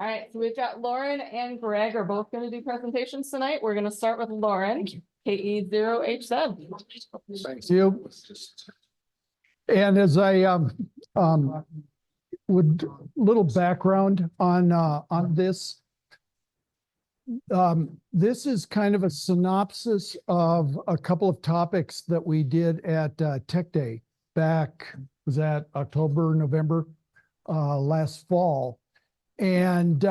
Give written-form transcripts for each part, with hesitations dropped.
All right, so we've got Loren and Greg are both going to do presentations tonight. We're going to start with Loren, KE0H7. Thank you. And as I would little background on this. This is kind of a synopsis of a couple of topics that we did at Tech Day back, was that October, November, last fall. And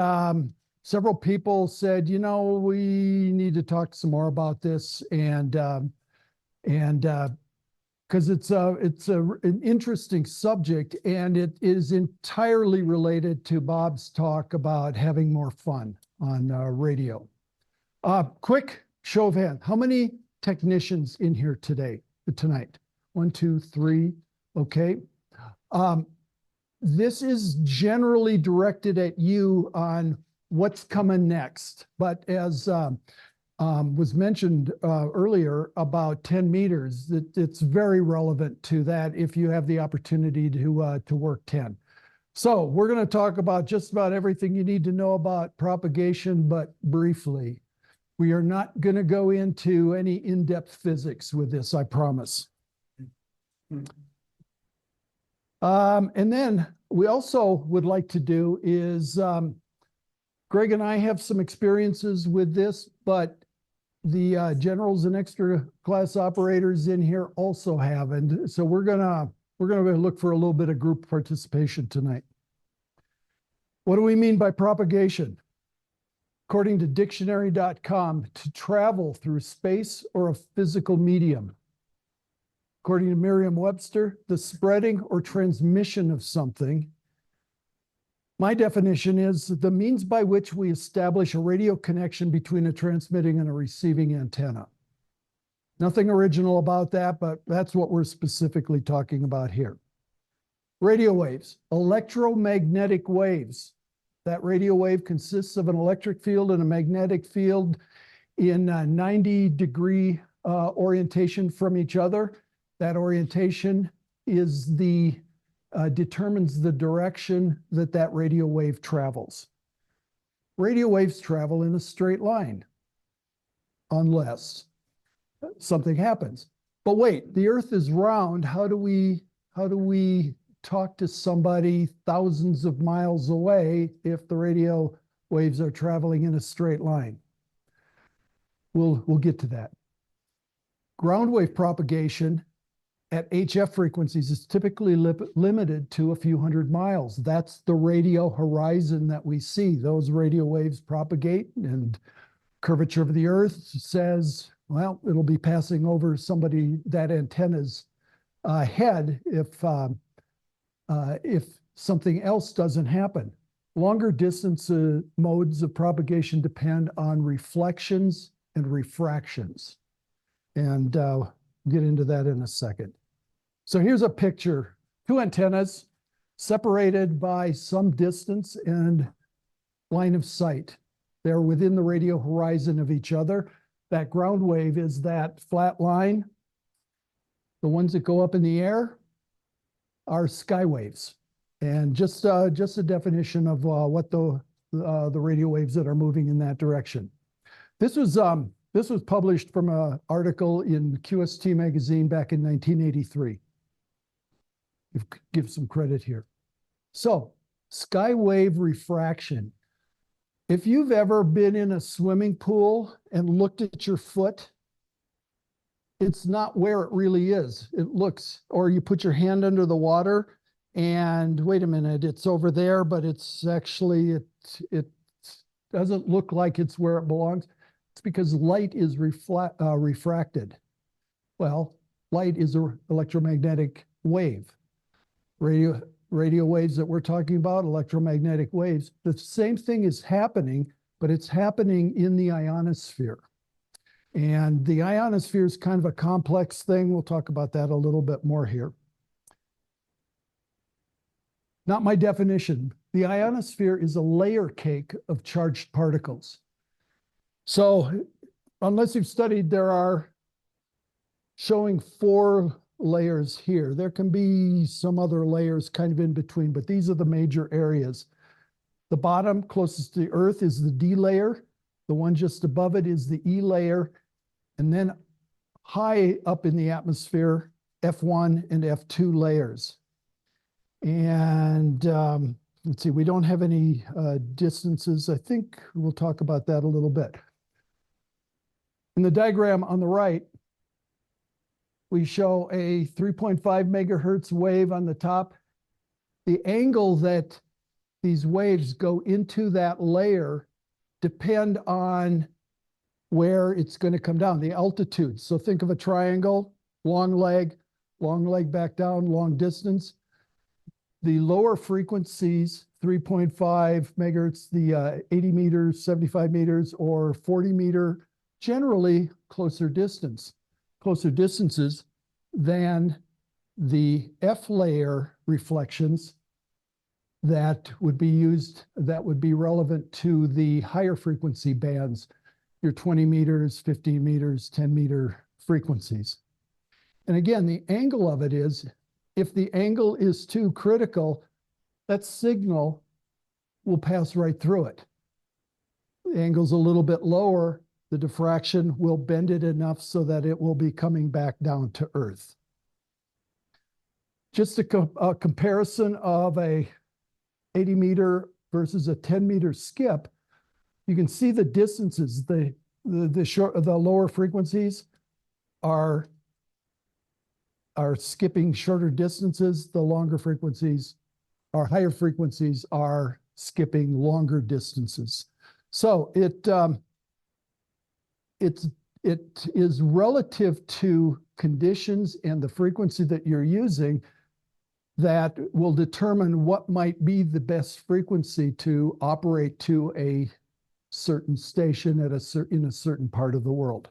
several people said, you know, we need to talk some more about this, and because it's an interesting subject, and it is entirely related to Bob's talk about having more fun on radio. Quick show of hands. How many technicians in here tonight? 1, 2, 3. Okay. This is generally directed at you on what's coming next. But as was mentioned earlier about 10 meters, it's very relevant to that if you have the opportunity to work 10. So we're going to talk about just about everything you need to know about propagation, but briefly. We are not going to go into any in-depth physics with this, I promise. And then we also would like to do is, Greg and I have some experiences with this, but the generals and extra class operators in here also have. And so we're gonna look for a little bit of group participation tonight. What do we mean by propagation? According to dictionary.com, to travel through space or a physical medium. According to Merriam-Webster, the spreading or transmission of something. My definition is the means by which we establish a radio connection between a transmitting and a receiving antenna. Nothing original about that, but that's what we're specifically talking about here. Radio waves, electromagnetic waves. That radio wave consists of an electric field and a magnetic field in 90-degree orientation from each other. That orientation is determines the direction that radio wave travels. Radio waves travel in a straight line, unless something happens. But wait, the Earth is round. How do we talk to somebody thousands of miles away if the radio waves are traveling in a straight line? We'll get to that. Ground wave propagation at HF frequencies is typically limited to a few hundred miles. That's the radio horizon that we see. Those radio waves propagate, and curvature of the Earth says, well, it'll be passing over somebody, that antenna's head, if something else doesn't happen. Longer distance modes of propagation depend on reflections and refractions. And we'll get into that in a second. So here's a picture, 2 antennas separated by some distance and line of sight. They're within the radio horizon of each other. That ground wave is that flat line. The ones that go up in the air are sky waves. And just a definition of what the radio waves that are moving in that direction. This was published from an article in QST magazine back in 1983. Give some credit here. So, skywave refraction. If you've ever been in a swimming pool and looked at your foot, it's not where it really is. It looks, or you put your hand under the water and wait a minute, it's over there, but it's actually, it doesn't look like it's where it belongs. It's because light is refracted. Well, light is an electromagnetic wave. Radio waves that we're talking about, electromagnetic waves, the same thing is happening, but it's happening in the ionosphere. And the ionosphere is kind of a complex thing. We'll talk about that a little bit more here. Not my definition. The ionosphere is a layer cake of charged particles. So unless you've studied, there are showing 4 layers here. There can be some other layers kind of in between, but these are the major areas. The bottom closest to the Earth is the D layer. The one just above it is the E layer. And then high up in the atmosphere, F1 and F2 layers. And let's see, we don't have any distances. I think we'll talk about that a little bit. In the diagram on the right, we show a 3.5 megahertz wave on the top. The angle that these waves go into that layer depend on where it's going to come down, the altitude. So think of a triangle, long leg back down, long distance. The lower frequencies, 3.5 megahertz, the 80 meters, 75 meters, or 40 meter, generally closer distances than the F layer reflections that would be relevant to the higher frequency bands, your 20 meters, 15 meters, 10 meter frequencies. And again, the angle of it is, if the angle is too critical, that signal will pass right through it. The angle's a little bit lower, the diffraction will bend it enough so that it will be coming back down to Earth. Just a comparison of a 80 meter versus a 10 meter skip, you can see the distances. The lower frequencies are skipping shorter distances. The longer frequencies, or higher frequencies, are skipping longer distances. So it is relative to conditions and the frequency that you're using that will determine what might be the best frequency to operate to a certain station at in a certain part of the world.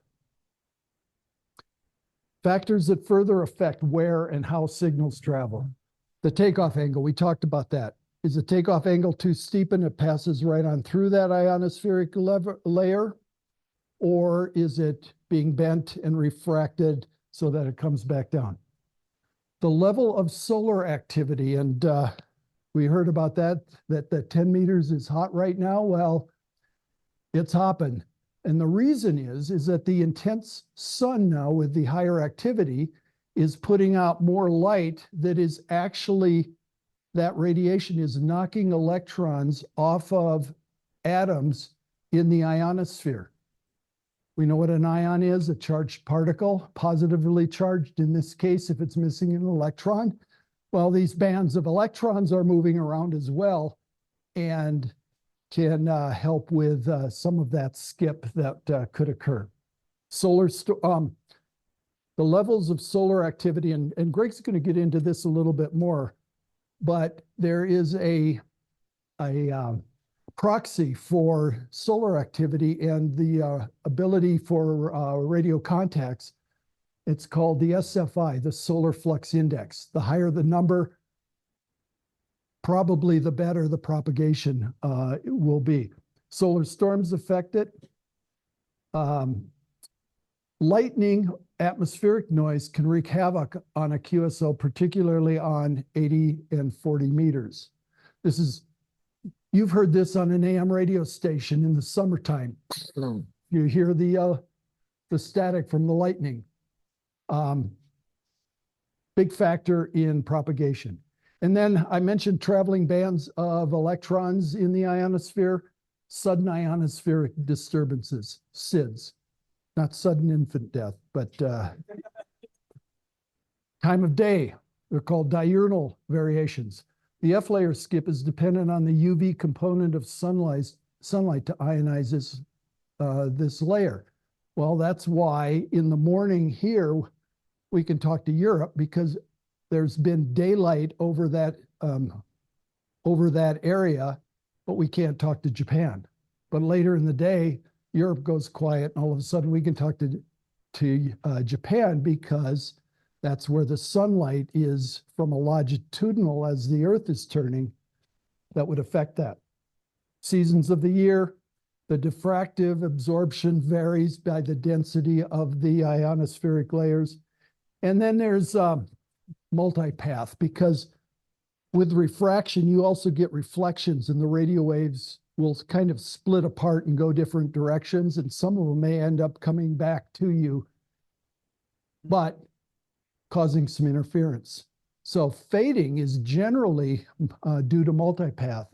Factors that further affect where and how signals travel. The takeoff angle, we talked about that. Is the takeoff angle too steep and it passes right on through that ionospheric layer? Or is it being bent and refracted so that it comes back down? The level of solar activity, and we heard about that 10 meters is hot right now. Well, it's hopping. And the reason is that the intense sun now with the higher activity is putting out more light that is actually, that radiation is knocking electrons off of atoms in the ionosphere. We know what an ion is, a charged particle, positively charged in this case if it's missing an electron. Well, these bands of electrons are moving around as well and can help with some of that skip that could occur. The levels of solar activity, and Greg's going to get into this a little bit more, but there is a proxy for solar activity and the ability for radio contacts. It's called the SFI, the Solar Flux Index. The higher the number, probably the better the propagation will be. Solar storms affect it. Lightning, atmospheric noise can wreak havoc on a QSO, particularly on 80 and 40 meters. You've heard this on an AM radio station in the summertime. You hear the static from the lightning. Big factor in propagation. And then I mentioned traveling bands of electrons in the ionosphere, sudden ionospheric disturbances, SIDS. Not sudden infant death, but time of day. They're called diurnal variations. The F layer skip is dependent on the UV component of sunlight to ionize this layer. Well, that's why in the morning here, we can talk to Europe because there's been daylight over that area, but we can't talk to Japan. But later in the day, Europe goes quiet, and all of a sudden we can talk to Japan because that's where the sunlight is from a longitudinal as the Earth is turning. That would affect that. Seasons of the year, the diffractive absorption varies by the density of the ionospheric layers. And then there's multipath, because with refraction, you also get reflections, and the radio waves will kind of split apart and go different directions, and some of them may end up coming back to you, but causing some interference. So fading is generally due to multipath.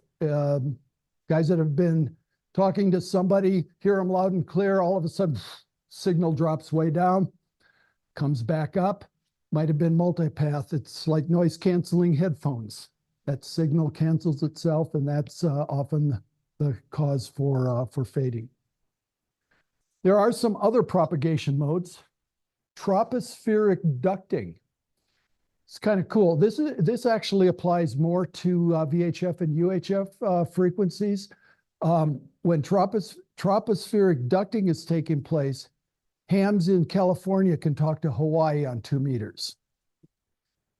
Guys that have been talking to somebody, hear them loud and clear, all of a sudden, signal drops way down, comes back up. Might have been multipath. It's like noise canceling headphones. That signal cancels itself, and that's often the cause for fading. There are some other propagation modes. Tropospheric ducting. It's kind of cool. This actually applies more to VHF and UHF frequencies. When tropospheric ducting is taking place, hams in California can talk to Hawaii on 2 meters.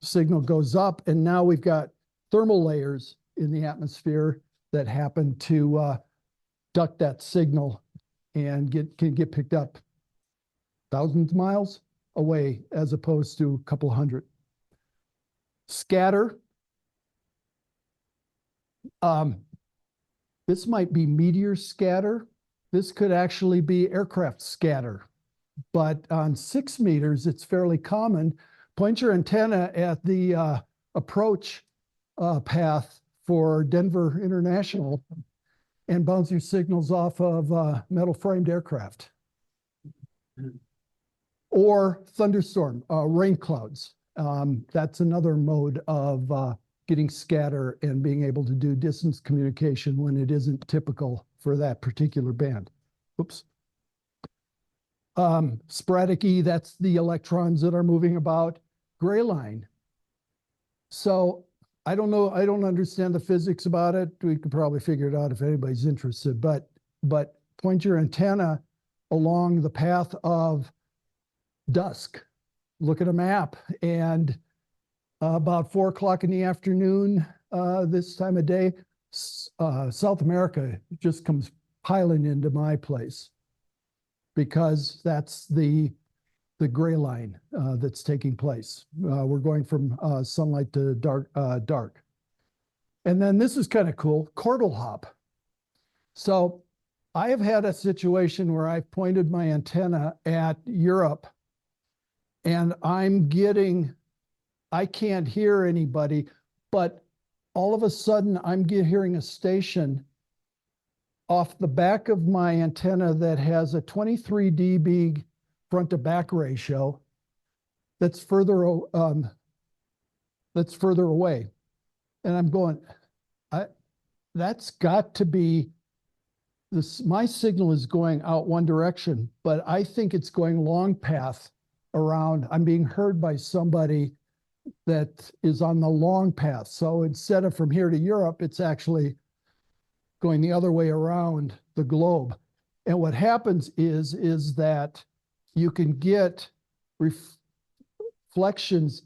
Signal goes up, and now we've got thermal layers in the atmosphere that happen to duct that signal and can get picked up thousands of miles away as opposed to a couple hundred. Scatter. This might be meteor scatter. This could actually be aircraft scatter. But on 6 meters, it's fairly common. Point your antenna at the approach path for Denver International and bounce your signals off of metal framed aircraft. Or thunderstorm, rain clouds. That's another mode of getting scatter and being able to do distance communication when it isn't typical for that particular band. Oops. Sporadic E, that's the electrons that are moving about. Gray line. So I don't know, I don't understand the physics about it. We could probably figure it out if anybody's interested, but point your antenna along the path of dusk. Look at a map, and about 4 o'clock in the afternoon, this time of day, South America just comes piling into my place, because that's the gray line that's taking place. We're going from sunlight to dark. And then this is kind of cool, chordal hop. So I have had a situation where I've pointed my antenna at Europe, and I can't hear anybody, but all of a sudden I'm hearing a station off the back of my antenna that has a 23 dB front to back ratio that's further away. And I'm going, that's got to be this. My signal is going out one direction, but I think it's going long path around. I'm being heard by somebody that is on the long path. So instead of from here to Europe, it's actually going the other way around the globe. And what happens is that you can get reflections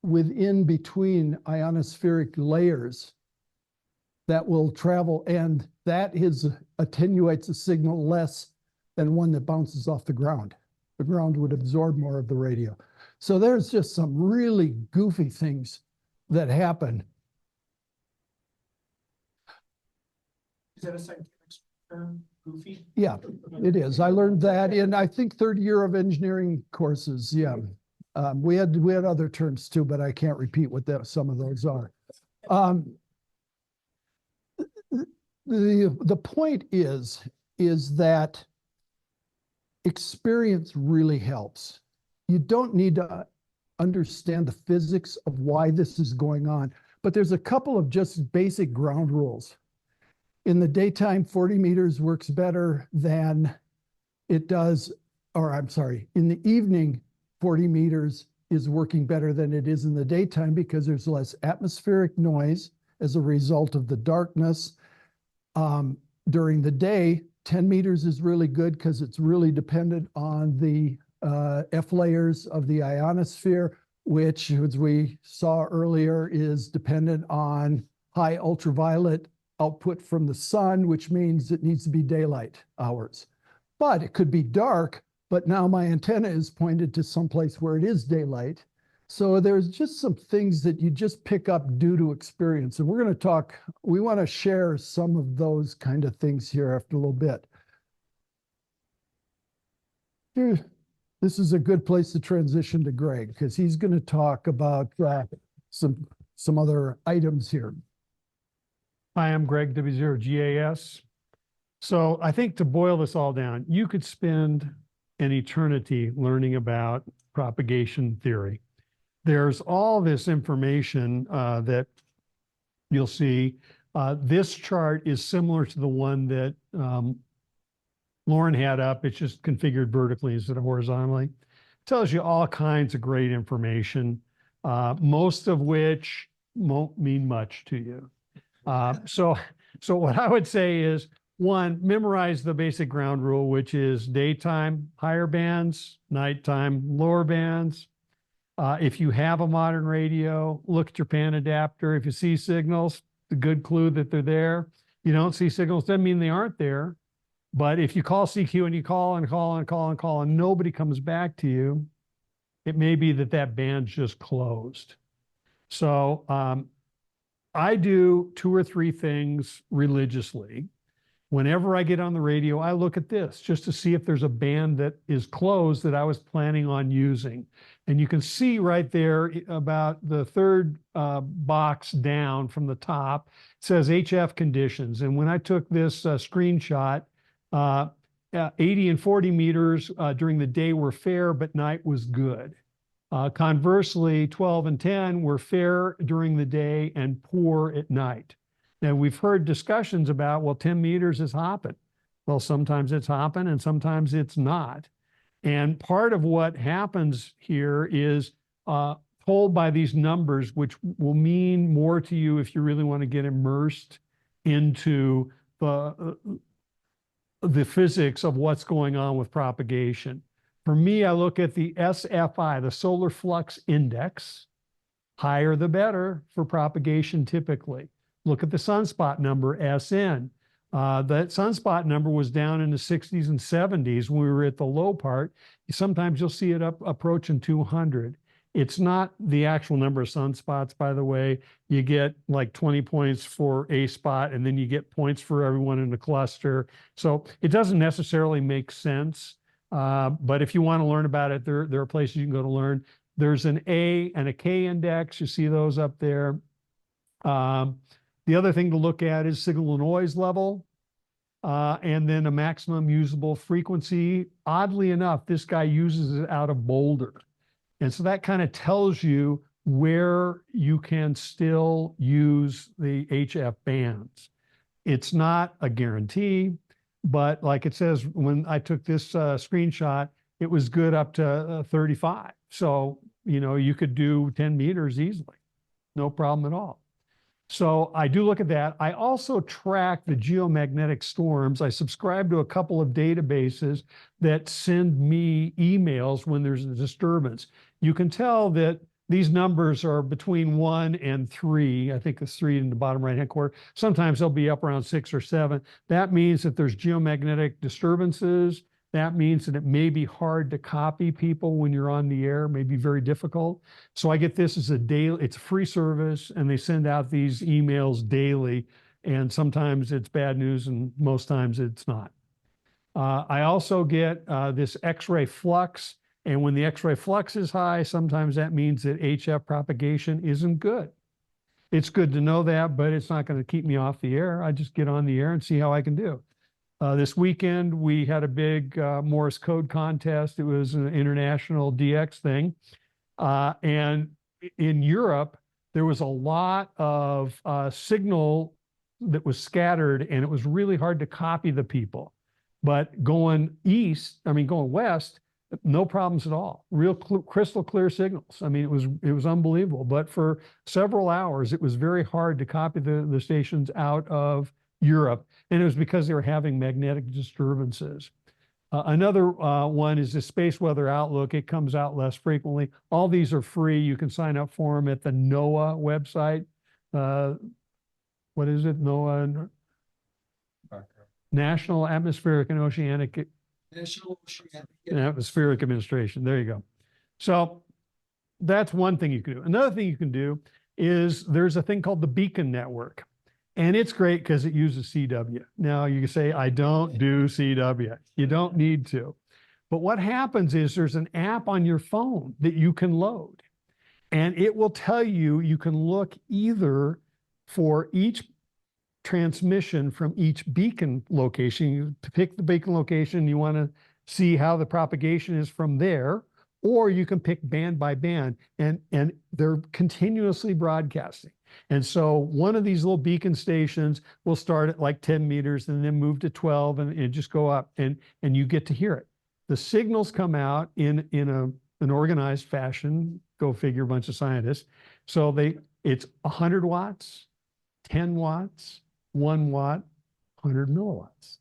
within between ionospheric layers that will travel, and that attenuates the signal less than one that bounces off the ground. The ground would absorb more of the radio. So there's just some really goofy things that happen. Is that a scientific term, goofy? Yeah, it is. I learned that in, I think, 3rd year of engineering courses. Yeah, we had other terms too, but I can't repeat what some of those are. The point is that experience really helps. You don't need to understand the physics of why this is going on, but there's a couple of just basic ground rules. In the daytime, 40 meters works better than it does, or I'm sorry, in the evening, 40 meters is working better than it is in the daytime because there's less atmospheric noise as a result of the darkness. During the day, 10 meters is really good because it's really dependent on the F layers of the ionosphere, which, as we saw earlier, is dependent on high ultraviolet output from the sun, which means it needs to be daylight hours. But it could be dark, but now my antenna is pointed to someplace where it is daylight. So there's just some things that you just pick up due to experience. And we're going to talk, we want to share some of those kind of things here after a little bit. Here, this is a good place to transition to Greg because he's going to talk about some other items here. Hi, I'm Greg, W0GAS. So I think to boil this all down, you could spend an eternity learning about propagation theory. There's all this information that you'll see. This chart is similar to the one that Loren had up. It's just configured vertically instead of horizontally. Tells you all kinds of great information, most of which won't mean much to you. So what I would say is, one, memorize the basic ground rule, which is daytime, higher bands, nighttime, lower bands. If you have a modern radio, look at your pan adapter. If you see signals, a good clue that they're there. You don't see signals, doesn't mean they aren't there. But if you call CQ and you call and call and call and call and nobody comes back to you, it may be that that band's just closed. So I do 2 or 3 things religiously. Whenever I get on the radio, I look at this just to see if there's a band that is closed that I was planning on using. And you can see right there about the third box down from the top, it says HF conditions. And when I took this screenshot, 80 and 40 meters during the day were fair, but night was good. Conversely, 12 and 10 were fair during the day and poor at night. Now, we've heard discussions about, well, 10 meters is hopping. Well, sometimes it's hopping and sometimes it's not. And part of what happens here is told by these numbers, which will mean more to you if you really want to get immersed into the physics of what's going on with propagation. For me, I look at the SFI, the solar flux index. Higher the better for propagation typically. Look at the sunspot number, SN. That sunspot number was down in the 60s and 70s when we were at the low part. Sometimes you'll see it up approaching 200. It's not the actual number of sunspots, by the way. You get like 20 points for a spot, and then you get points for everyone in the cluster. So it doesn't necessarily make sense. But if you want to learn about it, there are places you can go to learn. There's an A and a K index. You see those up there. The other thing to look at is signal to noise level, and then a maximum usable frequency. Oddly enough, this guy uses it out of Boulder. And so that kind of tells you where you can still use the HF bands. It's not a guarantee, but like it says, when I took this screenshot, it was good up to 35. So, you know, you could do 10 meters easily, no problem at all. So I do look at that. I also track the geomagnetic storms. I subscribe to a couple of databases that send me emails when there's a disturbance. You can tell that these numbers are between 1 and 3. I think it's 3 in the bottom right-hand corner. Sometimes they'll be up around 6 or 7. That means that there's geomagnetic disturbances. That means that it may be hard to copy people when you're on the air, may be very difficult. So I get this as a daily, it's a free service, and they send out these emails daily. And sometimes it's bad news and most times it's not. I also get this X-ray flux. And when the X-ray flux is high, sometimes that means that HF propagation isn't good. It's good to know that, but it's not going to keep me off the air. I just get on the air and see how I can do. This weekend, we had a big Morse code contest. It was an international DX thing. And in Europe, there was a lot of signal that was scattered, and it was really hard to copy the people. But going west, no problems at all. Real crystal clear signals. I mean, it was unbelievable. But for several hours, it was very hard to copy the stations out of Europe, and it was because they were having magnetic disturbances. Another one is the Space Weather Outlook. It comes out less frequently. All these are free. You can sign up for them at the NOAA website. What is it? NOAA? National Atmospheric and Oceanic National Oceanic. Atmospheric Administration. There you go. So that's one thing you can do. Another thing you can do is there's a thing called the Beacon Network. And it's great because it uses CW. Now you can say, I don't do CW. You don't need to. But what happens is there's an app on your phone that you can load. And it will tell you, you can look either for each transmission from each beacon location. You pick the beacon location, you want to see how the propagation is from there, or you can pick band by band, and they're continuously broadcasting. And so one of these little beacon stations will start at like 10 meters and then move to 12 and just go up, and you get to hear it. The signals come out in an organized fashion, go figure, a bunch of scientists. So it's 100 watts, 10 watts, 1 watt, 100 milliwatts.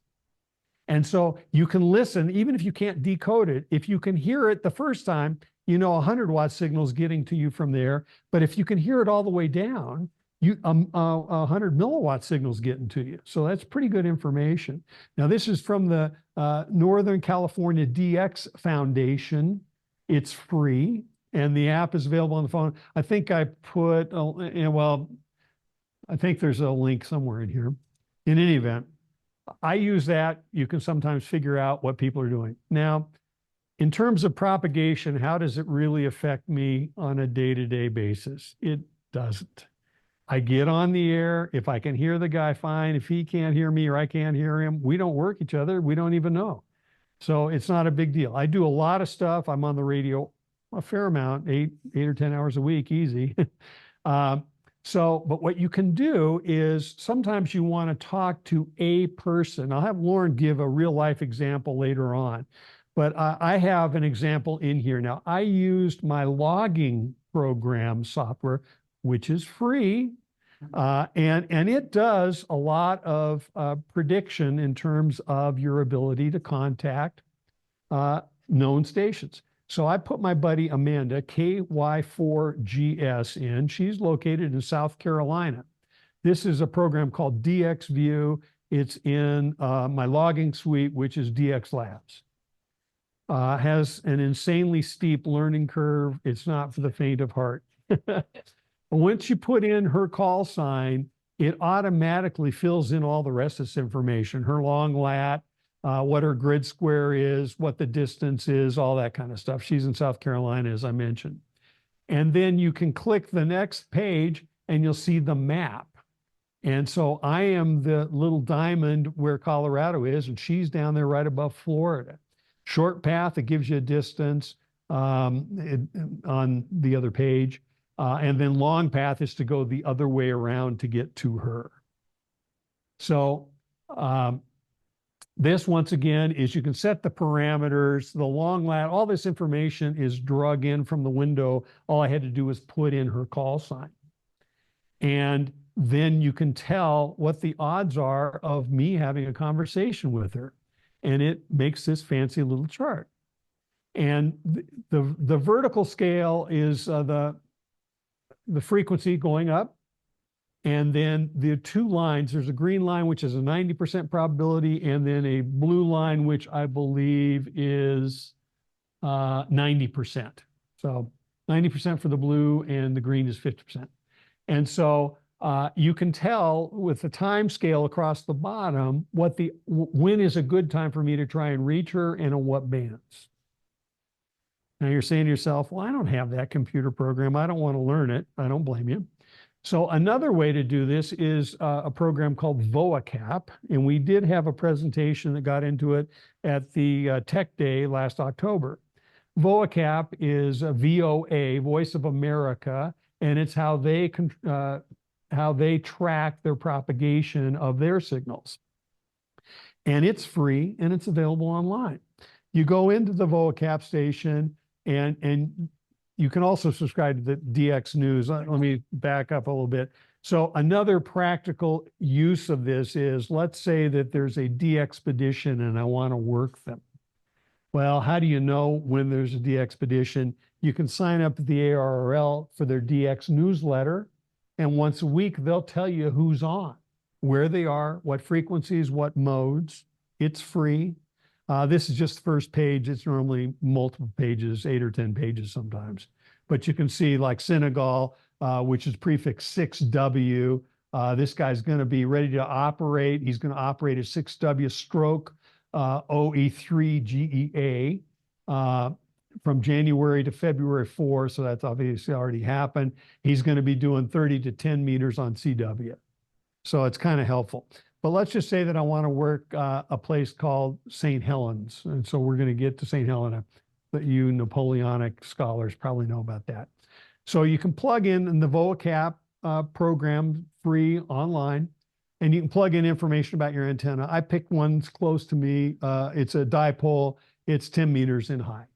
And so you can listen, even if you can't decode it, if you can hear it the first time, you know 100 watt signal is getting to you from there. But if you can hear it all the way down, 100 milliwatt signals getting to you. So that's pretty good information. Now, this is from the Northern California DX Foundation. It's free, and the app is available on the phone. I think I put, well, I think there's a link somewhere in here. In any event, I use that. You can sometimes figure out what people are doing. Now, in terms of propagation, how does it really affect me on a day-to-day basis? It doesn't. I get on the air. If I can hear the guy, fine. If he can't hear me or I can't hear him, we don't work each other. We don't even know. So it's not a big deal. I do a lot of stuff. I'm on the radio a fair amount, 8 or 10 hours a week, easy. But what you can do is sometimes you want to talk to a person. I'll have Loren give a real life example later on, but I have an example in here. Now, I used my logging program software, which is free, and it does a lot of prediction in terms of your ability to contact known stations. So I put my buddy Amanda, KY4GS, in. She's located in South Carolina. This is a program called DX View. It's in my logging suite, which is DX Labs. Has an insanely steep learning curve. It's not for the faint of heart. Once you put in her call sign, it automatically fills in all the rest of this information, her long lat, what her grid square is, what the distance is, all that kind of stuff. She's in South Carolina, as I mentioned. And then you can click the next page and you'll see the map. And so I am the little diamond where Colorado is, and she's down there right above Florida. Short path, it gives you a distance on the other page. And then long path is to go the other way around to get to her. So this, once again, is you can set the parameters, the long lat, all this information is drug in from the window. All I had to do was put in her call sign. And then you can tell what the odds are of me having a conversation with her. And it makes this fancy little chart. And the vertical scale is the frequency going up. And then the two lines, there's a green line, which is a 90% probability, and then a blue line, which I believe is 90%. So 90% for the blue and the green is 50%. And so you can tell with the time scale across the bottom when is a good time for me to try and reach her and on what bands. Now you're saying to yourself, well, I don't have that computer program. I don't want to learn it. I don't blame you. So another way to do this is a program called VOACAP. And we did have a presentation that got into it at the Tech Day last October. VOACAP is a VOA, Voice of America, and it's how they track their propagation of their signals. And it's free and it's available online. You go into the VOACAP station and you can also subscribe to the DX News. Let me back up a little bit. So another practical use of this is, let's say that there's a de-expedition and I want to work them. Well, how do you know when there's a de-expedition? You can sign up at the ARRL for their DX newsletter. And once a week, they'll tell you who's on, where they are, what frequencies, what modes. It's free. This is just the first page. It's normally multiple pages, 8 or 10 pages sometimes. but you can see like Senegal, which is prefix 6W. This guy's going to be ready to operate. He's going to operate a 6W stroke OE3 GEA from January to February 4. So that's obviously already happened. He's going to be doing 30 to 10 meters on CW. So it's kind of helpful. But let's just say that I want to work a place called St. Helens. And so we're going to get to St. Helena. But you Napoleonic scholars probably know about that. So you can plug in the VOACAP program free online, and you can plug in information about your antenna. I picked one close to me. It's a dipole. It's 10 meters in height.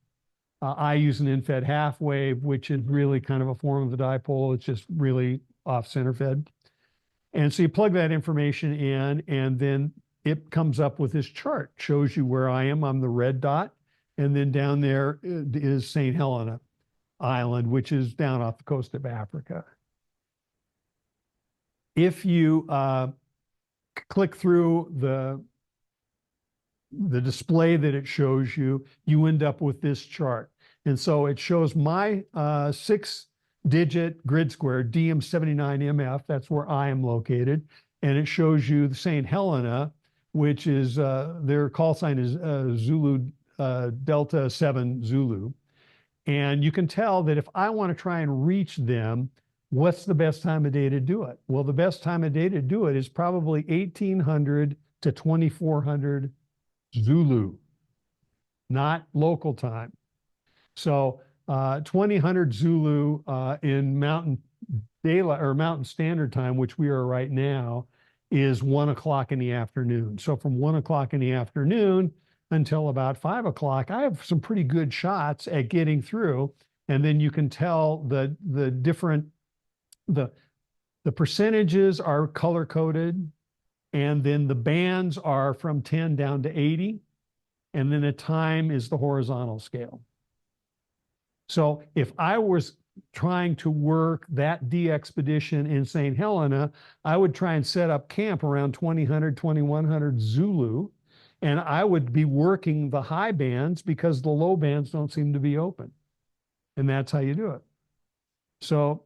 I use an in-fed half wave, which is really kind of a form of the dipole. It's just really off center fed. And so you plug that information in, and then it comes up with this chart, shows you where I am. I'm the red dot. And then down there is St. Helena Island, which is down off the coast of Africa. If you click through the display that it shows you, you end up with this chart. And so it shows my 6-digit grid square, DM79MF, that's where I am located. And it shows you the St. Helena, which is, their call sign is Zulu Delta 7 Zulu. And you can tell that if I want to try and reach them, what's the best time of day to do it? Well, the best time of day to do it is probably 1800 to 2400 Zulu, not local time. So 2000 Zulu in Mountain Daylight or Mountain Standard Time, which we are right now, is 1 o'clock in the afternoon. So from 1 o'clock in the afternoon until about 5 o'clock, I have some pretty good shots at getting through. And then you can tell the different, the percentages are color coded, and then the bands are from 10 down to 80. And then the time is the horizontal scale. So if I was trying to work that D expedition in St. Helena, I would try and set up camp around 2000, 2100 Zulu, and I would be working the high bands because the low bands don't seem to be open. And that's how you do it. So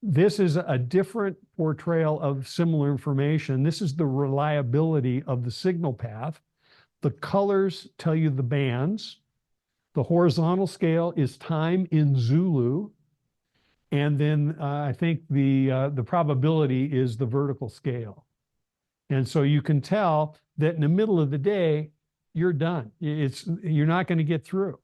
this is a different portrayal of similar information. This is the reliability of the signal path. The colors tell you the bands. The horizontal scale is time in Zulu. And then I think the probability is the vertical scale. And so you can tell that in the middle of the day, you're done. You're not going to get through.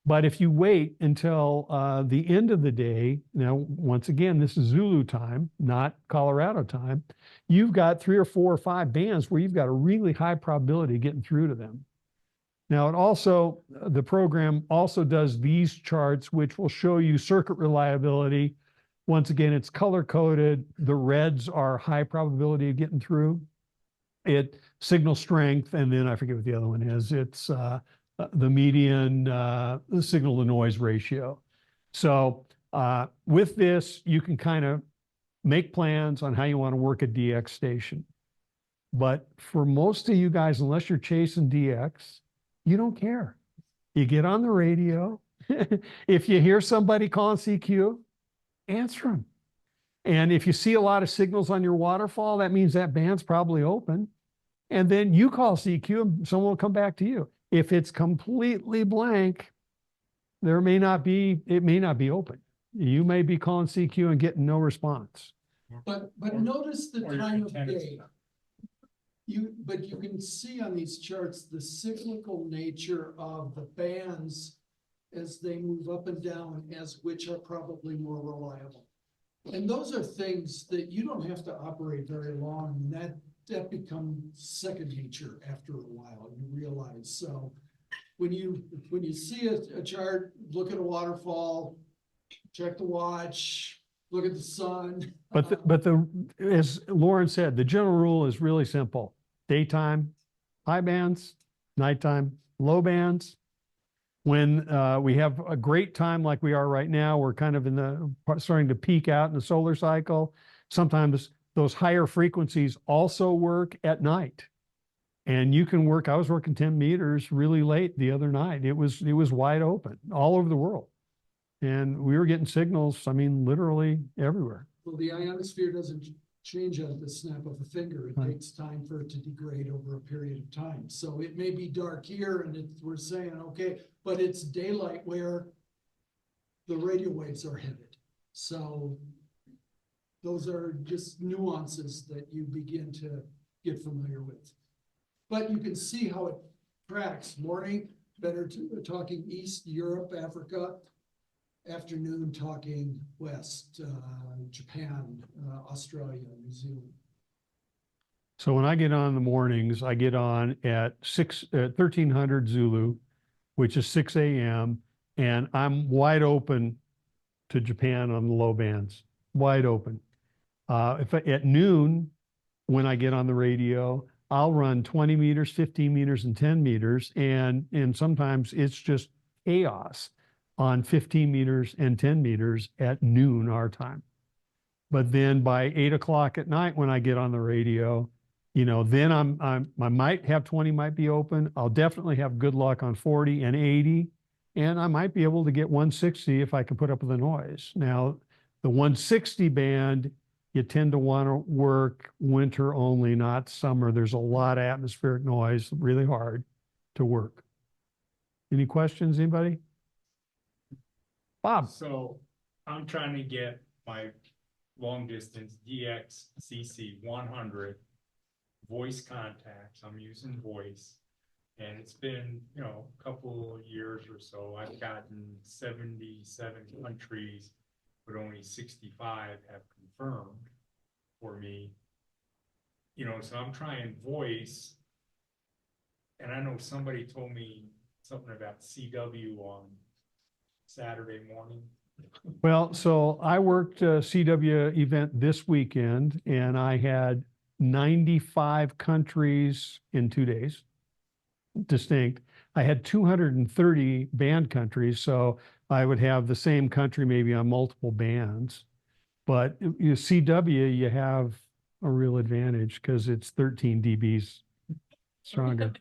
But if you wait until the end of the day, now, once again, this is Zulu time, not Colorado time, you've got 3 or 4 or 5 bands where you've got a really high probability of getting through to them. Now, the program also does these charts, which will show you circuit reliability. Once again, it's color coded. The reds are high probability of getting through. It signal strength, and then I forget what the other one is. It's the median signal to noise ratio. So with this, you can kind of make plans on how you want to work a DX station. But for most of you guys, unless you're chasing DX, you don't care. You get on the radio. If you hear somebody calling CQ, answer them. And if you see a lot of signals on your waterfall, that means that band's probably open. And then you call CQ and someone will come back to you. If it's completely blank, it may not be open. You may be calling CQ and getting no response. But notice the time of day. But you can see on these charts the cyclical nature of the bands as they move up and down, as which are probably more reliable. And those are things that you don't have to operate very long, and that becomes second nature after a while, you realize. So when you see a chart, look at a waterfall, check the watch, look at the sun. But as Loren said, the general rule is really simple. Daytime, high bands, nighttime, low bands. When we have a great time like we are right now, we're kind of starting to peak out in the solar cycle. Sometimes those higher frequencies also work at night. And you can work, I was working 10 meters really late the other night. It was wide open all over the world. And we were getting signals, I mean, literally everywhere. Well, the ionosphere doesn't change at the snap of a finger. It Right. takes time for it to degrade over a period of time. So it may be dark here and we're saying, okay, but it's daylight where the radio waves are headed. So those are just nuances that you begin to get familiar with. But you can see how it tracks. Morning, better to talking East, Europe, Africa. Afternoon, talking West, Japan, Australia, New Zealand. So when I get on in the mornings, I get on at 1300 Zulu, which is 6 a.m. and I'm wide open to Japan on the low bands, wide open. At noon, when I get on the radio, I'll run 20 meters, 15 meters, and 10 meters, and sometimes it's just chaos on 15 meters and 10 meters at noon our time. But then by 8 o'clock at night, when I get on the radio, then I might have 20 might be open. I'll definitely have good luck on 40 and 80, and I might be able to get 160 if I can put up with the noise. Now, the 160 band, you tend to want to work winter only, not summer. There's a lot of atmospheric noise, really hard to work. Any questions, anybody? Bob. So I'm trying to get my long distance DXCC 100 voice contacts. I'm using voice, and it's been, a couple of years or so. I've gotten 77 countries, but only 65 have confirmed for me. So I'm trying voice, and I know somebody told me something about CW on Saturday morning. Well, so I worked a CW event this weekend, and I had 95 countries in 2 days, distinct. I had 230 band countries, so I would have the same country maybe on multiple bands. But CW, you have a real advantage because it's 13 dBs stronger.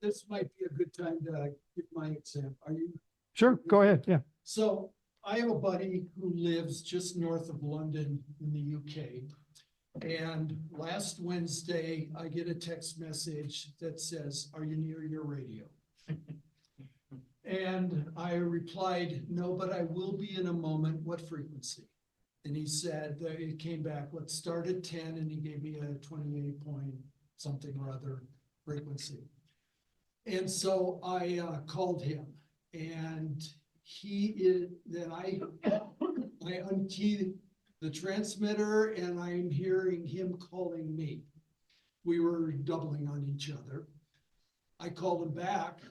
This might be a good time to give my example. Are you? Sure, go ahead. Yeah. So I have a buddy who lives just north of London in the UK. And last Wednesday, I get a text message that says, "Are you near your radio?" And I replied, "No, but I will be in a moment. What frequency?" And he said, it came back, let's start at 10, and he gave me a 28 point something or other frequency. And so I called him, and then I unkeyed the transmitter, and I'm hearing him calling me. We were doubling on each other. I called him back.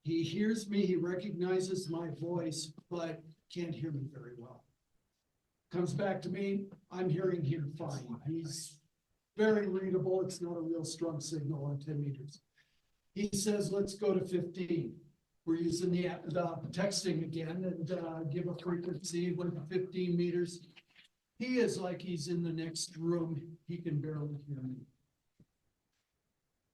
He hears me, he recognizes my voice, but can't hear me very well. Comes back to me, I'm hearing him fine. He's very readable. It's not a real strong signal on 10 meters. He says, let's go to 15. We're using the texting again and give a frequency with 15 meters. He is like he's in the next room. He can barely hear me.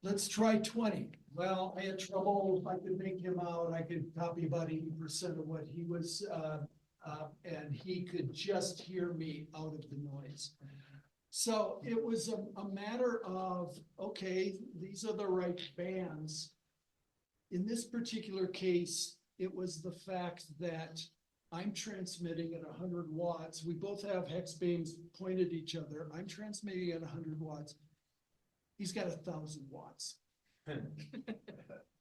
Let's try 20. Well, I had trouble. I could make him out. I could copy about 80% of what he was, and he could just hear me out of the noise. So it was a matter of, okay, these are the right bands. In this particular case, it was the fact that I'm transmitting at 100 watts. We both have hex beams pointed at each other. I'm transmitting at 100 watts. He's got 1,000 watts,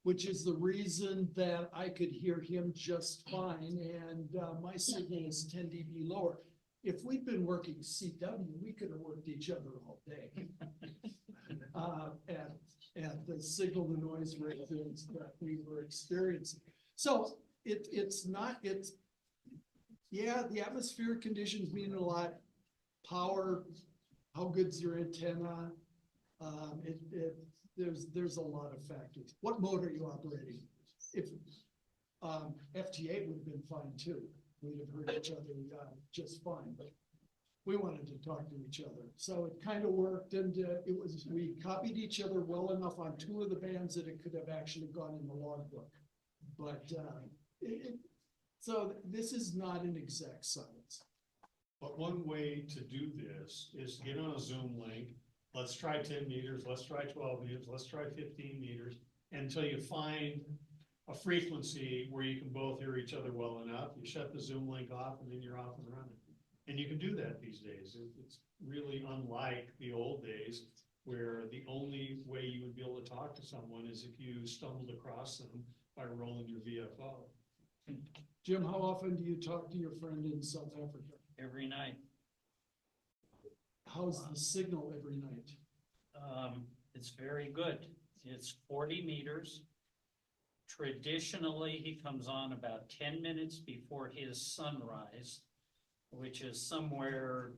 which is the reason that I could hear him just fine. And my signal is 10 dB lower. If we'd been working CW, we could have worked each other all day at the signal to noise ratios that we were experiencing. So yeah, the atmospheric conditions mean a lot. Power, how good's your antenna? There's a lot of factors. What mode are you operating? If FT8 would have been fine too. We'd have heard each other just fine, but we wanted to talk to each other. So it kind of worked, and we copied each other well enough on 2 of the bands that it could have actually gone in the logbook. But So this is not an exact science. But one way to do this is get on a Zoom link. Let's try 10 meters, let's try 12 meters, let's try 15 meters, until you find a frequency where you can both hear each other well enough. You shut the Zoom link off and then you're off and running. And you can do that these days. It's really unlike the old days where the only way you would be able to talk to someone is if you stumbled across them by rolling your VFO. Jim, how often do you talk to your friend in South Africa? Every night. How's the signal every night? It's very good. It's 40 meters. Traditionally, he comes on about 10 minutes before his sunrise, which is somewhere,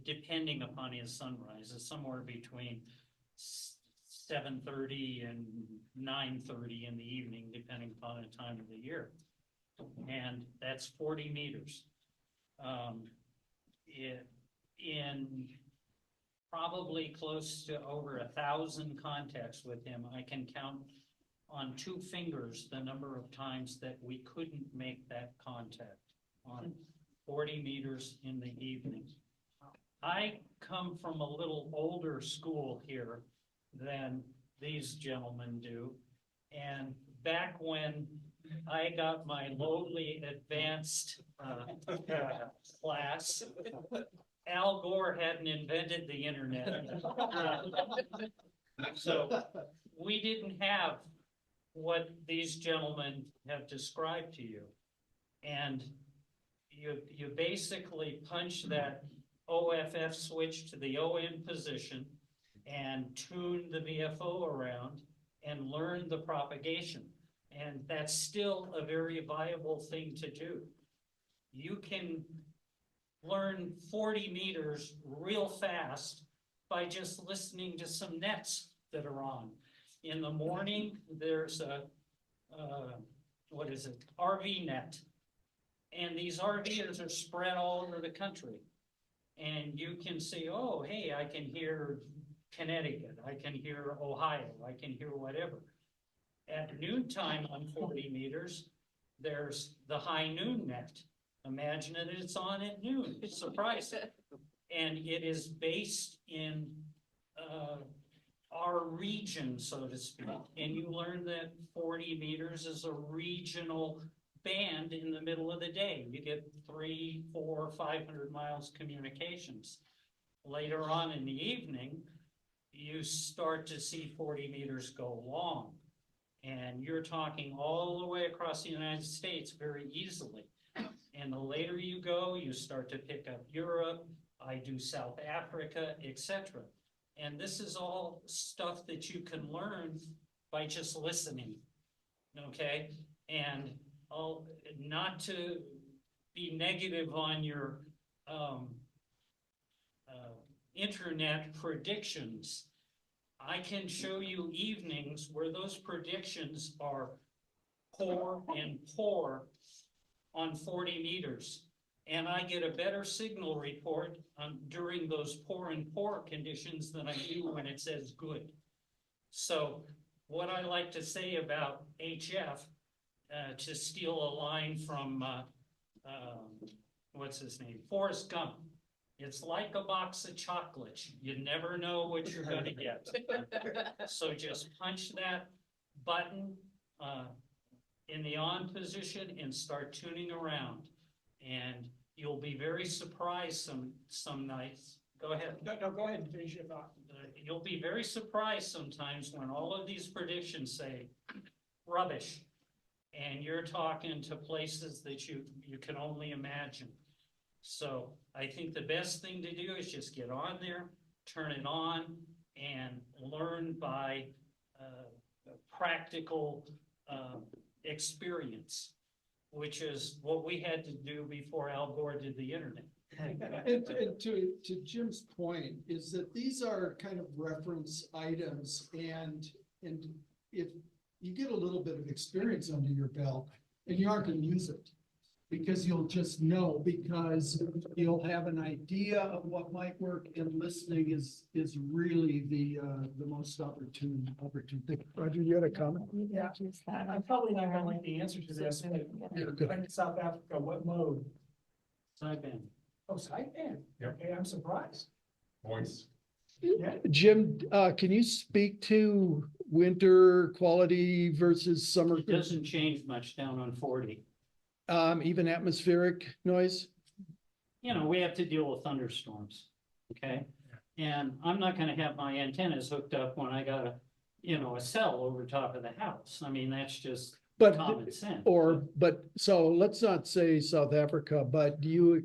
depending upon his sunrise, is somewhere between 7:30 and 9:30 in the evening, depending upon the time of the year. And that's 40 meters. In probably close to over 1,000 contacts with him, I can count on 2 fingers the number of times that we couldn't make that contact on 40 meters in the evening. I come from a little older school here than these gentlemen do. And back when I got my lowly advanced class, Al Gore hadn't invented the internet. So we didn't have what these gentlemen have described to you. And you basically punch that OFF switch to the ON position and tune the VFO around and learn the propagation. And that's still a very viable thing to do. You can learn 40 meters real fast by just listening to some nets that are on. In the morning, there's a, RV net. And these RVers are spread all over the country. And you can see, oh, hey, I can hear Connecticut, I can hear Ohio, I can hear whatever. At noontime on 40 meters, there's the high noon net. Imagine that it's on at noon, it's surprising. And it is based in our region, so to speak. And you learn that 40 meters is a regional band in the middle of the day. You get 300, 400, 500 miles communications. Later on in the evening, you start to see 40 meters go long. And you're talking all the way across the United States very easily. And the later you go, you start to pick up Europe, I do South Africa, etc. And this is all stuff that you can learn by just listening, okay? And not to be negative on your internet predictions, I can show you evenings where those predictions are poor and poor on 40 meters. And I get a better signal report during those poor and poor conditions than I do when it says good. So what I like to say about HF, to steal a line from, what's his name? Forrest Gump. It's like a box of chocolates. You never know what you're gonna get. So just punch that button in the on position and start tuning around. And you'll be very surprised some nights. Go ahead. No, go ahead and finish your thought. You'll be very surprised sometimes when all of these predictions say rubbish. And you're talking to places that you can only imagine. So I think the best thing to do is just get on there, turn it on, and learn by practical experience, which is what we had to do before Al Gore did the internet. And to Jim's point is that these are kind of reference items, and if you get a little bit of experience under your belt and you aren't going to use it, Because you'll just know, because you'll have an idea of what might work, and listening is really the most opportune thing. Roger, you had a comment? Yeah, I'm probably not gonna like the answer to this, but Yeah, good. in South Africa, what mode? Sideband. Oh, sideband. Yep. Okay, I'm surprised. Voice. Yeah, Jim, can you speak to winter quality versus summer? It doesn't change much down on 40. Even atmospheric noise? You know, we have to deal with thunderstorms, okay? And I'm not gonna have my antennas hooked up when I got a cell over top of the house. I mean, that's just But, common sense. so let's not say South Africa, but do you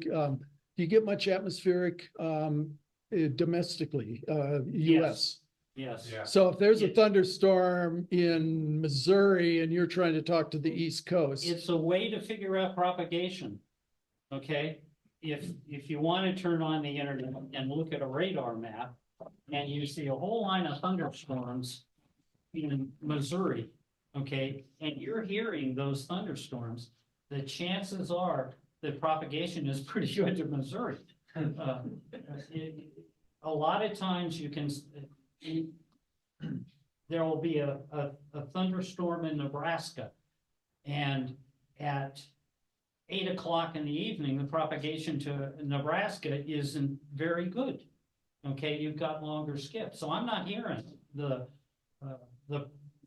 get much atmospheric, domestically, US? Yes. Yeah. So if there's a Yes. thunderstorm in Missouri and you're trying to talk to the East Coast, It's a way to figure out propagation, okay? If you want to turn on the internet and look at a radar map and you see a whole line of thunderstorms in Missouri, okay, and you're hearing those thunderstorms, the chances are that propagation is pretty good to Missouri. A lot of times you can, there will be a thunderstorm in Nebraska, and at 8 o'clock in the evening, the propagation to Nebraska isn't very good. Okay, you've got longer skips, so I'm not hearing the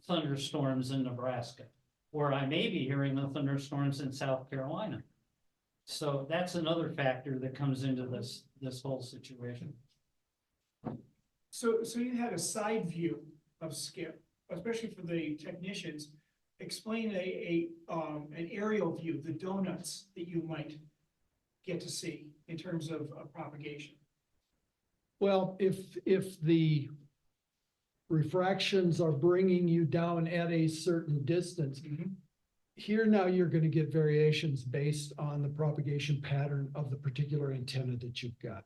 thunderstorms in Nebraska, or I may be hearing the thunderstorms in South Carolina. So that's another factor that comes into this whole situation. so you had a side view of skip, especially for the technicians. Explain an aerial view, the donuts that you might get to see in terms of propagation. well, if the refractions are bringing you down at a certain distance, here now you're going to get variations based on the propagation pattern of the particular antenna that you've got.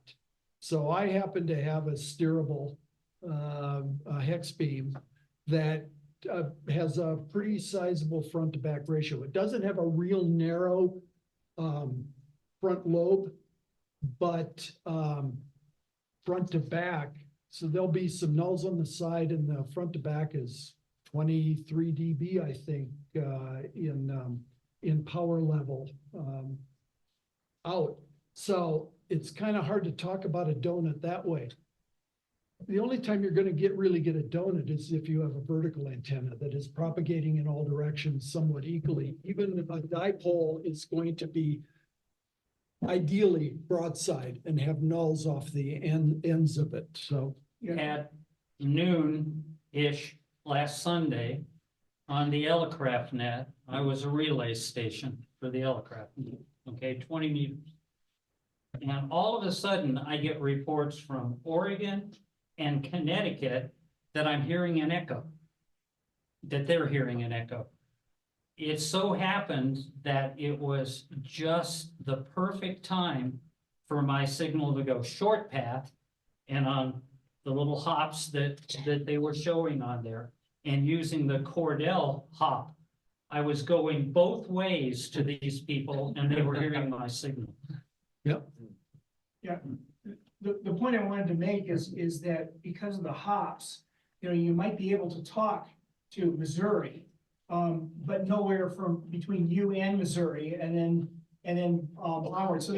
So I happen to have a steerable hex beam that has a pretty sizable front to back ratio. It doesn't have a real narrow front lobe, but front to back. So there'll be some nulls on the side, and the front to back is 23 dB, I think, in power level out. So it's kind of hard to talk about a donut that way. The only time you're going to really get a donut is if you have a vertical antenna that is propagating in all directions somewhat equally. Even if a dipole is going to be ideally broadside and have nulls off the ends of it. So At noon-ish last Sunday, on the Elecraft net, I was a relay station for the Elecraft net, okay, 20 meters. And all of a sudden, I get reports from Oregon and Connecticut that I'm hearing an echo, that they're hearing an echo. It so happened that it was just the perfect time for my signal to go short path and on the little hops that they were showing on there, and using the Cordell hop, I was going both ways to these people and they were hearing my signal. Yep. Yeah, the point I wanted to make is that because of the hops, you might be able to talk to Missouri, but nowhere from between you and Missouri, and then Howard. So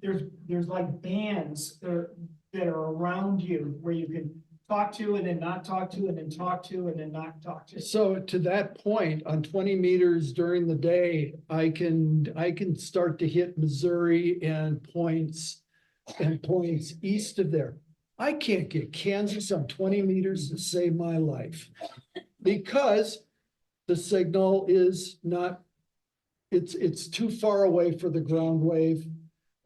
there's like bands that are around you where you can talk to and then not talk to and then talk to and then not talk to. So to that point, on 20 meters during the day, I can start to hit Missouri and points east of there. I can't get Kansas on 20 meters to save my life because the signal is not, it's too far away for the ground wave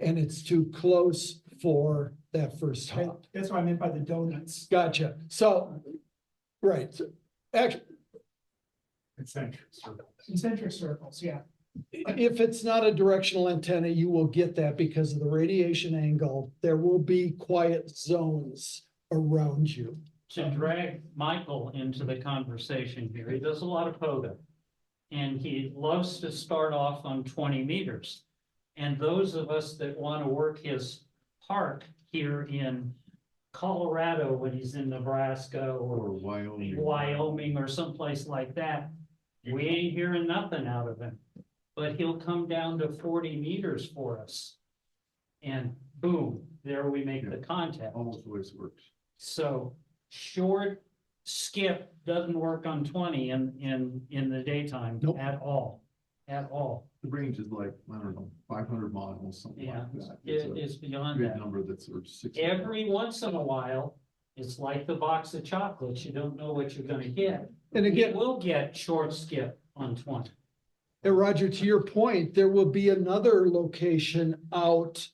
and it's too close for that first hop. That's what I meant by the donuts. Gotcha. So, right. So, actually, Concentric circles, yeah. if it's not a directional antenna, you will get that because of the radiation angle. There will be quiet zones around you. To drag Michael into the conversation here, he does a lot of POGA. And he loves to start off on 20 meters. And those of us that want to work his park here in Colorado, when he's in Nebraska or Wyoming or someplace like that, we ain't hearing nothing out of him. But he'll come down to 40 meters for us. And boom, there we make the contact. Almost always works. So short skip doesn't work on 20 in the daytime Nope. at all, at all. The range is like, I don't know, 500 miles, something Yeah, like that. It's it a is beyond good that. number that's sort of 60. Every once in a while, it's like the box of chocolates. You don't know what you're gonna get. And We again, will get short skip on 20. and Roger, to your point, there will be another location out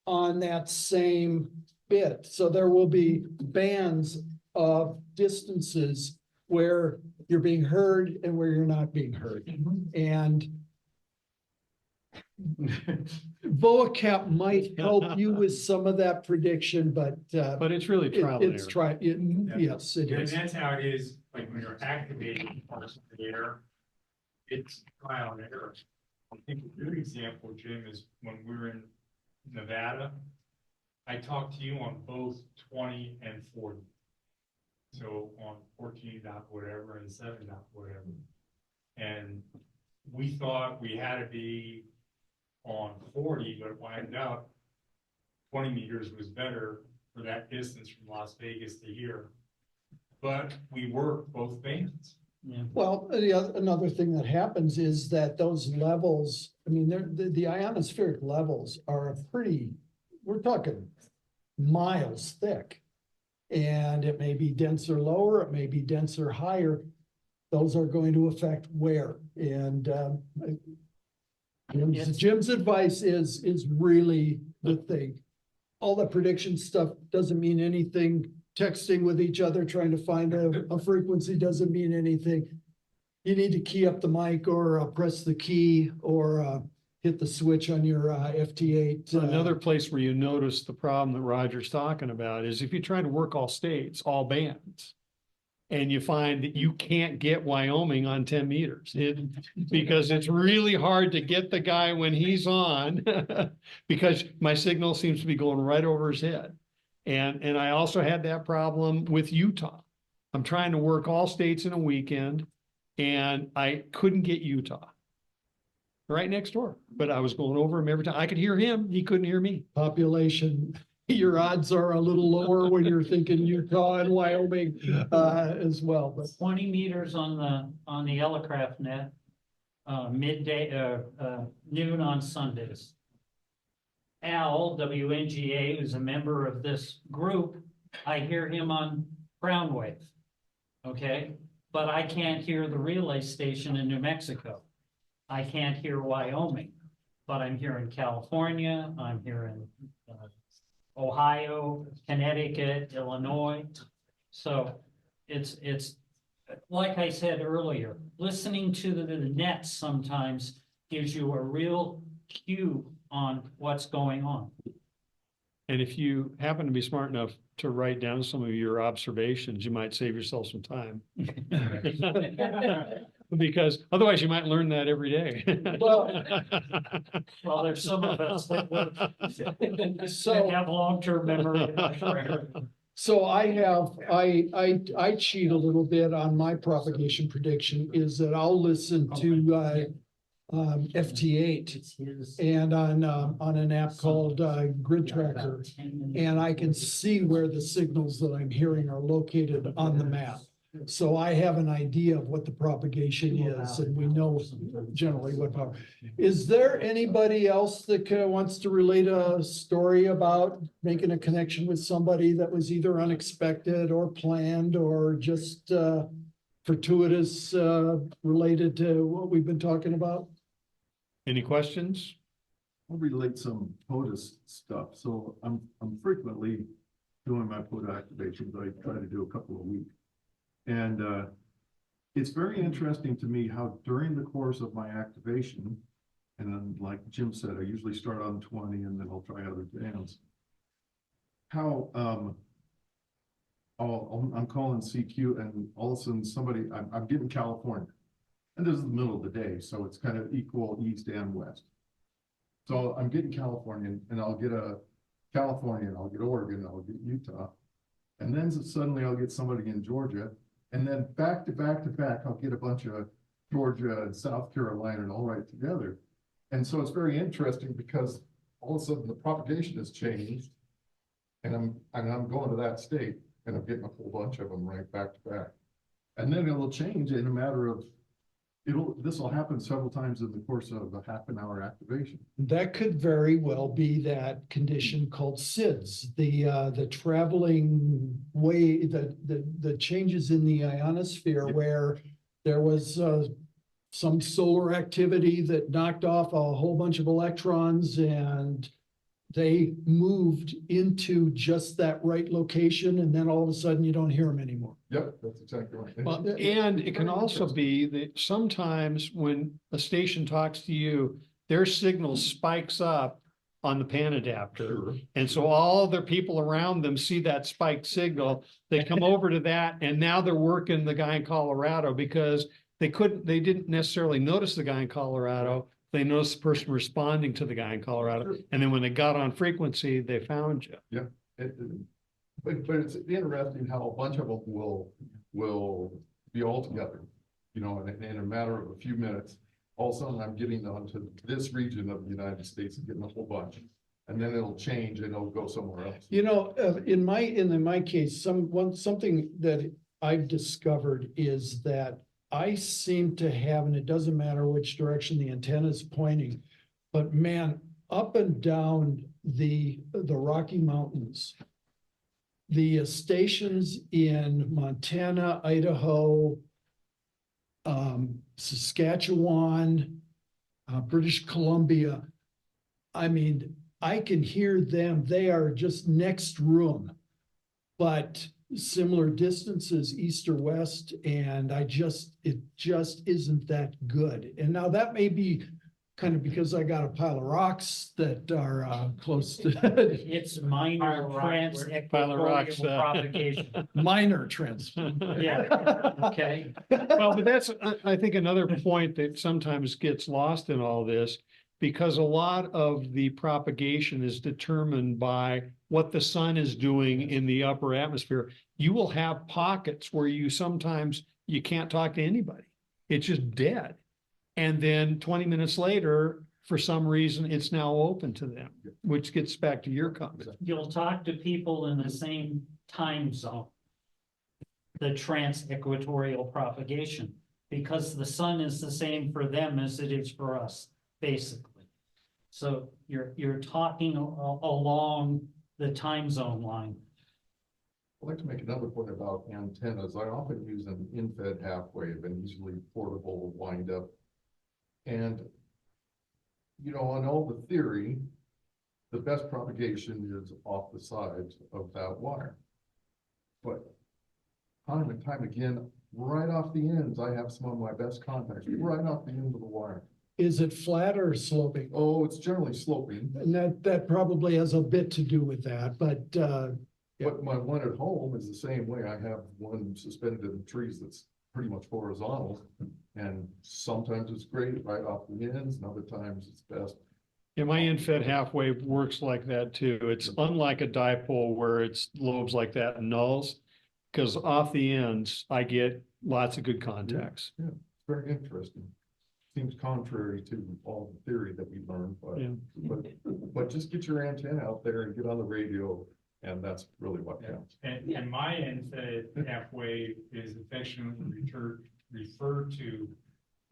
on that same bit. So there will be bands of distances where you're being heard and where you're not being heard. And VOACAP might help you with some of that prediction, but But it's really trial and it's error. yes, it And is. that's how it is, like when you're activating parts of the air, it's trial and error. I think a good example, Jim, is when we were in Nevada. I talked to you on both 20 and 40. So on 14 dot whatever and 7 dot whatever. And we thought we had to be on 40, but it widened out. 20 meters was better for that distance from Las Vegas to here. But we worked both bands. Yeah. Well, another thing that happens is that those levels, I mean, the ionospheric levels are a pretty, we're talking miles thick. And it may be denser lower, it may be denser higher. Those are going to affect where. And Jim's advice is really the thing. All the prediction stuff doesn't mean anything. Texting with each other, trying to find a frequency doesn't mean anything. You need to key up the mic or press the key or hit the switch on your FT8. So another place where you notice the problem that Roger's talking about is if you try to work all states, all bands, and you find that you can't get Wyoming on 10 meters, because it's really hard to get the guy when he's on, because my signal seems to be going right over his head. And I also had that problem with Utah. I'm trying to work all states in a weekend, and I couldn't get Utah. Right next door, but I was going over him every time. I could hear him, he couldn't hear me. Population, your odds are a little lower when you're thinking Utah and Wyoming as well, but 20 meters on the Elecraft net, midday, noon on Sundays. Al, WNGA, who's a member of this group, I hear him on Brown Wave. Okay, but I can't hear the relay station in New Mexico. I can't hear Wyoming, but I'm hearing California, I'm hearing Ohio, Connecticut, Illinois. So it's like I said earlier, listening to the nets sometimes gives you a real cue on what's going on. And if you happen to be smart enough to write down some of your observations, you might save yourself some time. Because otherwise you might learn that every day. Well, there's some of us that so. have long-term memory. So I cheat a little bit on my propagation prediction is that I'll listen to FT8 and on an app called Grid Tracker, and I can see where the signals that I'm hearing are located on the map. So I have an idea of what the propagation is, and we know generally what power. Is there anybody else that wants to relate a story about making a connection with somebody that was either unexpected or planned or just fortuitous related to what we've been talking about? Any questions? I'll relate some POTUS stuff. So I'm frequently doing my POTA activations. I try to do a couple a week. And it's very interesting to me how during the course of my activation, and then like Jim said, I usually start on 20 and then I'll try other bands. How I'm calling CQ and all of a sudden somebody, I'm getting California. And this is the middle of the day, so it's kind of equal east and west. So I'm getting California and I'll get a California and I'll get Oregon, I'll get Utah. And then suddenly I'll get somebody in Georgia, and then back to back to back, I'll get a bunch of Georgia and South Carolina and all right together. And so it's very interesting because all of a sudden the propagation has changed. And I'm going to that state and I'm getting a whole bunch of them right back to back. And then it'll change in a matter of, this will happen several times in the course of a half an hour activation. That could very well be that condition called SIDS, the traveling way, the changes in the ionosphere Yep. where there was some solar activity that knocked off a whole bunch of electrons and they moved into just that right location, and then all of a sudden you don't hear them anymore. Yep, that's exactly right. Well, and it can also be that sometimes when a station talks to you, their signal spikes up on the pan adapter. Sure. And so all the people around them see that spiked signal, they come over to that, and now they're working the guy in Colorado because they didn't necessarily notice the guy in Colorado. They noticed the person responding to the guy in Colorado. Sure. And then when they got on frequency, they found you. But it's interesting how a bunch of them will be all together, you know, in a matter of a few minutes. All of a sudden I'm getting onto this region of the United States and getting a whole bunch. And then it'll change and it'll go somewhere else. You know, in my case, something that I've discovered is that I seem to have, and it doesn't matter which direction the antenna is pointing, but man, up and down the Rocky Mountains, the stations in Montana, Idaho, Saskatchewan, British Columbia, I mean, I can hear them. They are just next room, but similar distances east or west, and it just isn't that good. And now that may be kind of because I got a pile of rocks that are close to It's minor Pile of rocks, trans-equatorial propagation. minor trends. Yeah, okay. Well, but that's, I think, another point that sometimes gets lost in all this, because a lot of the propagation is determined by what the sun is doing in the upper atmosphere. You will have pockets where you can't talk to anybody. It's just dead. And then 20 minutes later, for some reason, it's now open to them, which gets back to your comment. You'll talk to people in the same time zone. The trans-equatorial propagation, because the sun is the same for them as it is for us, basically. So you're talking along the time zone line. I'd like to make another point about antennas. I often use an in-fed half wave, an easily portable wind up. And, you know, on all the theory, the best propagation is off the sides of that wire. But time and time again, right off the ends, I have some of my best contacts right off the end of the wire. Is it flat or sloping? Oh, it's generally sloping. And that probably has a bit to do with that, but But my one at home is the same way. I have one suspended in the trees that's pretty much horizontal. And sometimes it's great right off the ends, and other times it's best. Yeah, my in-fed half wave works like that too. It's unlike a dipole where it's lobes like that and nulls, because off the ends, I get lots of good contacts. Yeah, it's very interesting. Seems contrary to all the theory that we learned, but just get your antenna out there and get on the radio, and that's really what counts. And my end halfway is affectionately referred to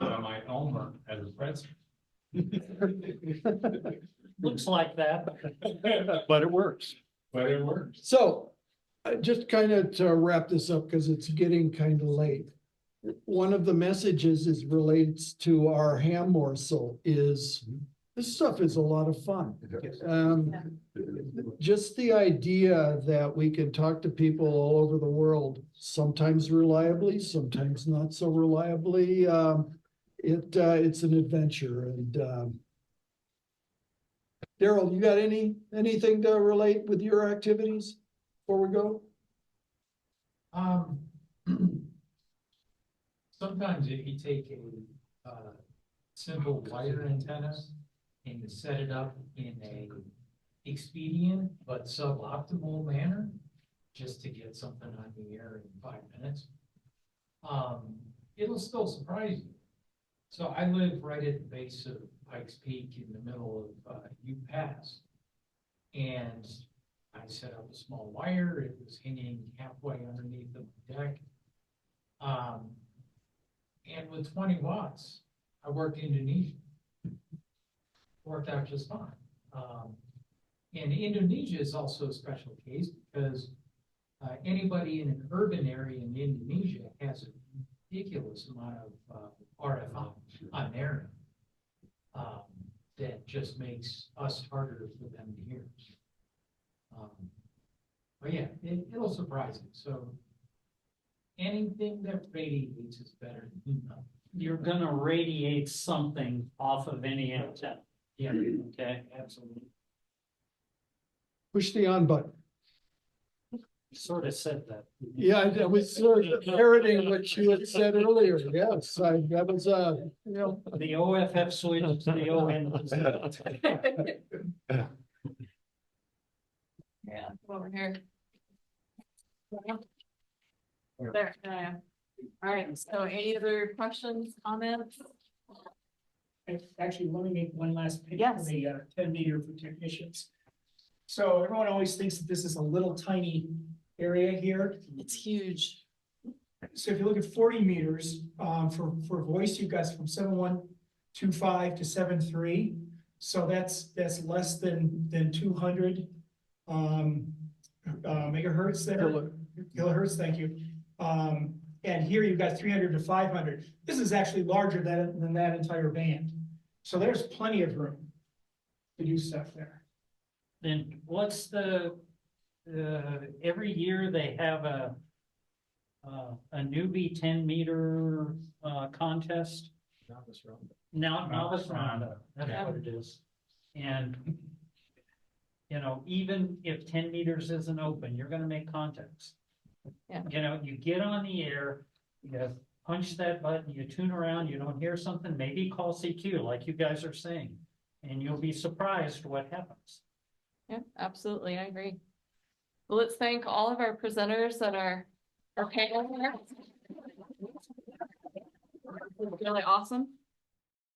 by my Elmer as a pretzel. Looks like that. But it works. But it works. so just kind of to wrap this up, because it's getting kind of late. One of the messages is relates to our ham morsel is this stuff is a lot of fun. Just the idea that we can talk to people all over the world, sometimes reliably, sometimes not so reliably. It's an adventure. And Daryl, you got anything to relate with your activities before we go? Sometimes if you take a simple wire antenna and you set it up in a expedient but suboptimal manner, just to get something on the air in 5 minutes, it'll still surprise you. So I live right at the base of Pikes Peak in the middle of Ute Pass. And I set up a small wire. It was hanging halfway underneath the deck. And with 20 watts, I worked Indonesia. Worked out just fine. And Indonesia is also a special case because anybody in an urban area in Indonesia has a ridiculous amount of RF on their end. That just makes us harder for them to hear. But yeah, it'll surprise you. So anything that radiates is better than nothing. You're gonna radiate something off of any antenna, Yeah, okay? absolutely. Push the on button. Sort of said that. Yeah, I was sort of parroting what you had said earlier. Yes, that was, you know. The OFF switch to the ON. Yeah, over here. There, yeah. All right, so any other questions, comments? Actually, let me make one last pitch Yes. for the 10 meter for technicians. So everyone always thinks that this is a little tiny area here. It's huge. So if you look at 40 meters, for voice, you've got from 7125 to 73. So that's less than 200 megahertz there. Kilohertz, thank you. And here you've got 300 to 500. This is actually larger than that entire band. So there's plenty of room to do stuff there. Then what's the, every year they have a newbie 10-meter contest? Novice roundup, that's what it is. And, you know, even if 10 meters isn't open, you're gonna make contacts. Yeah. You know, you get on the air, you punch that button, you tune around, you don't hear something, maybe call CQ like you guys are saying, and you'll be surprised what happens. Yeah, absolutely, I agree. Well, let's thank all of our presenters that are panel here. Really awesome.